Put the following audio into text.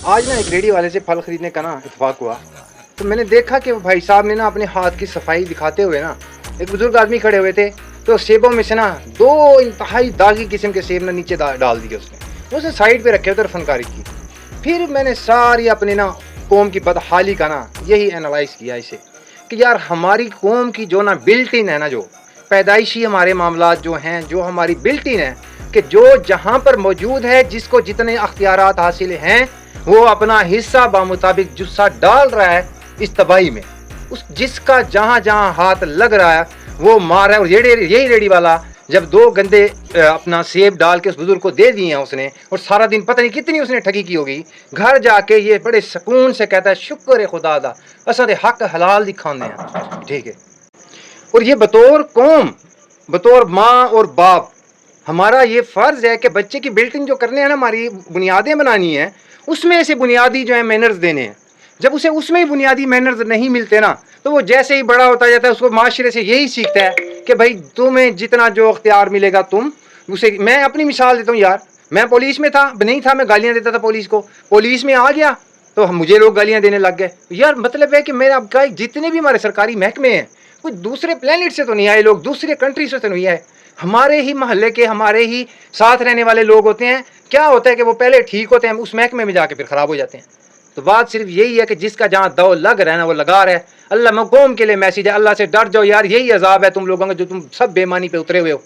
آج نا ایک ریڈی والے سے پھل خریدنے کا نا اتفاق ہوا، تو میں نے دیکھا کہ وہ بھائی صاحب نے نا اپنے ہاتھ کی صفائی دکھاتے ہوئے نا ایک بزرگ آدمی کھڑے ہوئے تھے، تو سیبوں میں سے نا دو انتہائی داغی قسم کے سیب نا نیچے ڈال دیے اسے سائڈ پہ رکھے ہوئے فنکاری کی۔ پھر میں نے ساری اپنے نا قوم کی بدحالی کا نا یہی اینالائز کیا اسے کہ یار ہماری قوم کی جو نا بلٹ ان ہے نا، جو پیدائشی ہمارے معاملات جو ہیں، جو ہماری بلٹ ان ہے کہ جو جہاں پر موجود ہے، جس کو جتنے اختیارات حاصل ہیں وہ اپنا حصہ بمطابق جسہ ڈال رہا ہے اس تباہی میں، جس کا جہاں جہاں ہاتھ لگ رہا ہے وہ مار رہا ہے۔ اور یہی ریڈی والا جب دو گندے اپنا سیب ڈال کے اس بزرگ کو دے دیے ہیں اس نے، اور سارا دن پتہ نہیں کتنی اس نے ٹھگی کی ہوگی، گھر جا کے یہ بڑے سکون سے کہتا ہے شکر ہے خدا دا اساں دے حق حلال دکھانے ہیں، ٹھیک ہے۔ اور یہ بطور قوم، بطور ماں اور باپ ہمارا یہ فرض ہے کہ بچے کی بلٹنگ جو کرنے ہیں نا، ہماری بنیادیں بنانی ہیں، اس میں سے بنیادی جو ہے مینرز دینے ہیں۔ جب اسے اس میں ہی بنیادی مینرز نہیں ملتے نا، تو وہ جیسے ہی بڑا ہوتا جاتا ہے اس کو معاشرے سے یہی سیکھتا ہے کہ بھائی تمہیں جتنا جو اختیار ملے گا تم اسے۔ میں اپنی مثال دیتا ہوں یار، میں پولیس میں تھا، نہیں تھا میں گالیاں دیتا تھا پولیس کو، پولیس میں آ گیا تو مجھے لوگ گالیاں دینے لگ گئے۔ یار مطلب ہے کہ میرا جتنے بھی ہمارے سرکاری محکمے ہیں کوئی دوسرے پلینٹ سے تو نہیں آئے لوگ، دوسرے کنٹری سے تو نہیں آئے، ہمارے ہی محلے کے ہمارے ہی ساتھ رہنے والے لوگ ہوتے ہیں۔ کیا ہوتا ہے کہ وہ پہلے ٹھیک ہوتے ہیں، اس محکمے میں جا کے پھر خراب ہو جاتے ہیں۔ تو بات صرف یہی ہے کہ جس کا جہاں دو لگ رہا ہے نا وہ لگا رہا ہے۔ اللہ قوم کے لیے میسیج ہے، اللہ سے ڈر جاؤ یار، یہی عذاب ہے تم لوگوں کا جو تم سب بے ایمانی پہ اترے ہوئے ہو۔